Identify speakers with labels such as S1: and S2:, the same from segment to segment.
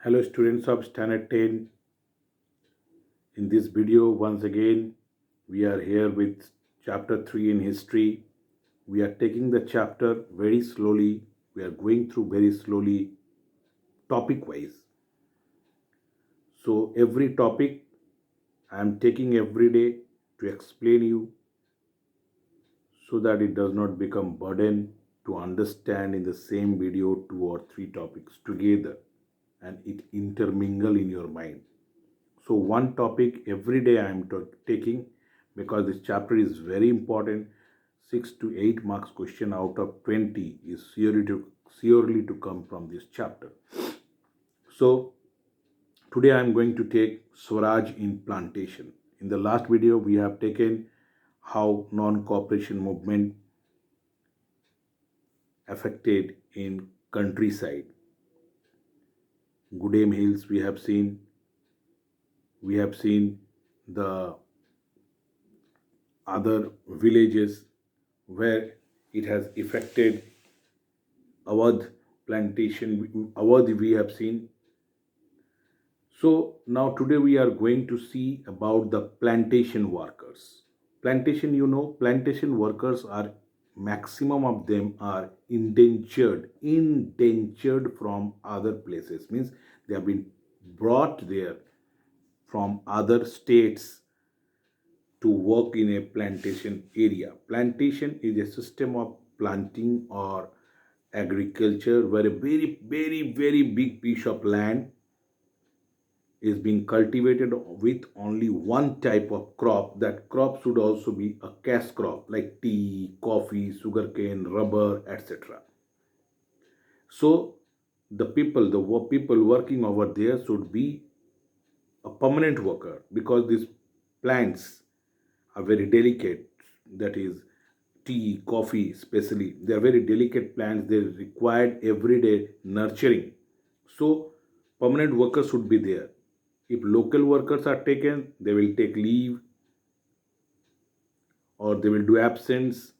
S1: Hello students of Standard 10. In this video, once again, we are here with chapter 3 in history. We are taking the chapter very slowly. We are going through very slowly, topic wise. So every topic I am taking every day to explain you so that it does not become burden to understand in the same video 2 or 3 topics together and it intermingle in your mind. So one topic every day I am taking because this chapter is very important. 6 to 8 marks question out of 20 is surely to come from this chapter. So today I am going to take Swaraj in plantation. In the last video we have taken how non-cooperation movement affected in countryside. Goodame Hills we have seen the other villages where it has affected Awadh plantation. Awadh we have seen. So now today we are going to see about the plantation workers. Plantation workers are maximum of them are indentured from other places. Means they have been brought there from other states to work in a plantation area. Plantation is a system of planting or agriculture where a very big piece of land is being cultivated with only one type of crop. That crop should also be a cash crop like tea, coffee, sugarcane, rubber, etc. So the people working over there should be a permanent worker because these plants are very delicate. That is tea, coffee, especially. They are very delicate plants. They require everyday nurturing. So permanent workers should be there. If local workers are taken, they will take leave or they will do absence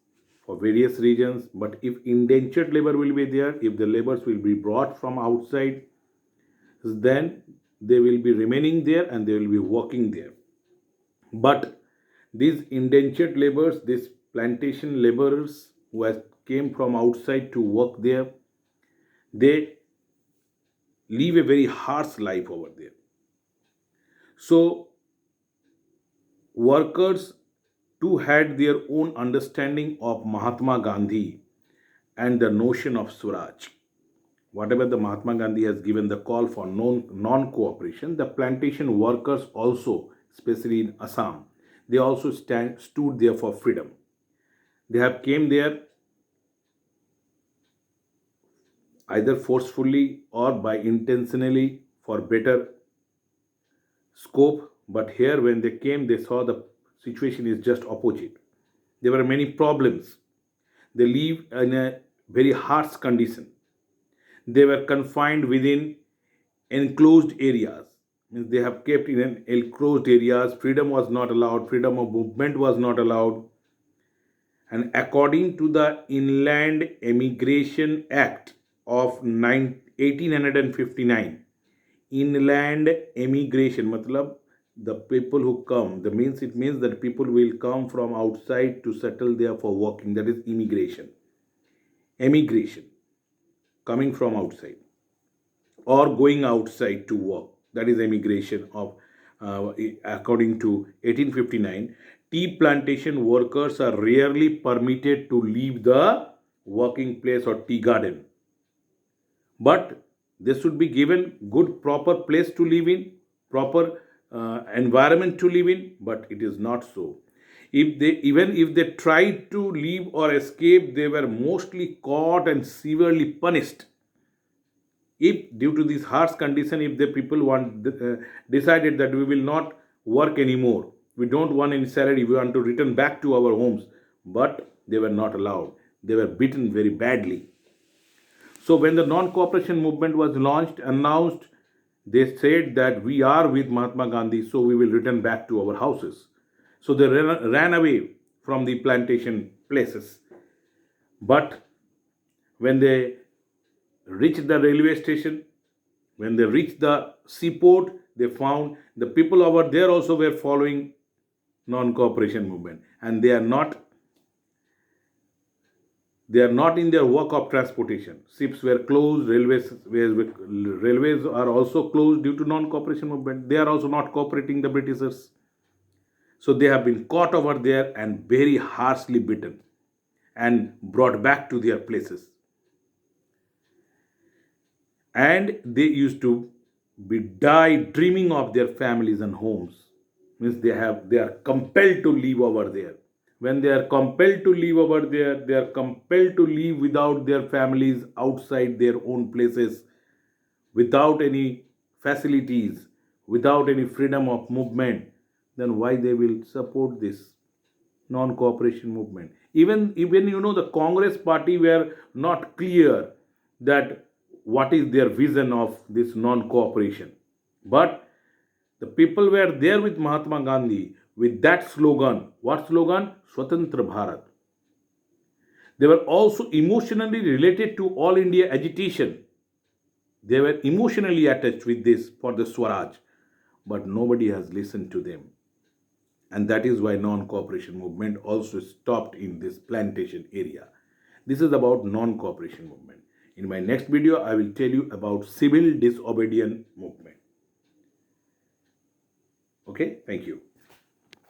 S1: for various reasons. But if indentured labor will be there, if the laborers will be brought from outside, then they will be remaining there and they will be working there. But these indentured laborers, these plantation laborers who has came from outside to work there, they live a very harsh life over there. So workers too had their own understanding of Mahatma Gandhi and the notion of Swaraj. Whatever the Mahatma Gandhi has given the call for non-cooperation, the plantation workers also, especially in Assam, they also stood there for freedom. They have came there either forcefully or by intentionally for better scope. But here when they came, they saw the situation is just opposite. There were many problems. They live in a very harsh condition. They were confined within enclosed areas. Means they have kept in an enclosed areas. Freedom was not allowed. Freedom of movement was not allowed. And according to the Inland Emigration Act of 1859, inland emigration matlab the people who come, the means it means that people will come from outside to settle there for working. That is emigration, coming from outside or going outside to work. That is emigration of according to 1859. Tea plantation workers are rarely permitted to leave the working place or tea garden, but they should be given good proper place to live in, proper environment to live in. But it is not so. If they tried to leave or escape, they were mostly caught and severely punished. If due to this harsh condition, if the people decided that we will not work anymore, we don't want any salary, we want to return back to our homes, but they were not allowed. They were beaten very badly. So when the non-cooperation movement was announced, they said that we are with Mahatma Gandhi, so we will return back to our houses. So they ran away from the plantation places. But when they reached the railway station, When they reached the seaport, they found the people over there also were following non-cooperation movement, and they are not in their work of transportation. Ships were closed, railways are also closed due to non-cooperation movement. They are also not cooperating the Britishers. So they have been caught over there and very harshly beaten and brought back to their places. And they used to be die dreaming of their families and homes. Means they are compelled to live over there. When they are compelled to live over there, they are compelled to live without their families outside their own places, without any facilities, without any freedom of movement. Then why they will support this non-cooperation movement? Even the Congress party were not clear that what is their vision of this non-cooperation. But the people were there with Mahatma Gandhi with that slogan. What slogan? Swatantra Bharat. They were also emotionally related to All India agitation. They were emotionally attached with this for the Swaraj, but nobody has listened to them. And that is why non-cooperation movement also stopped in this plantation area. This is about non-cooperation movement. In my next video, I will tell you about civil disobedience movement. Okay, thank you.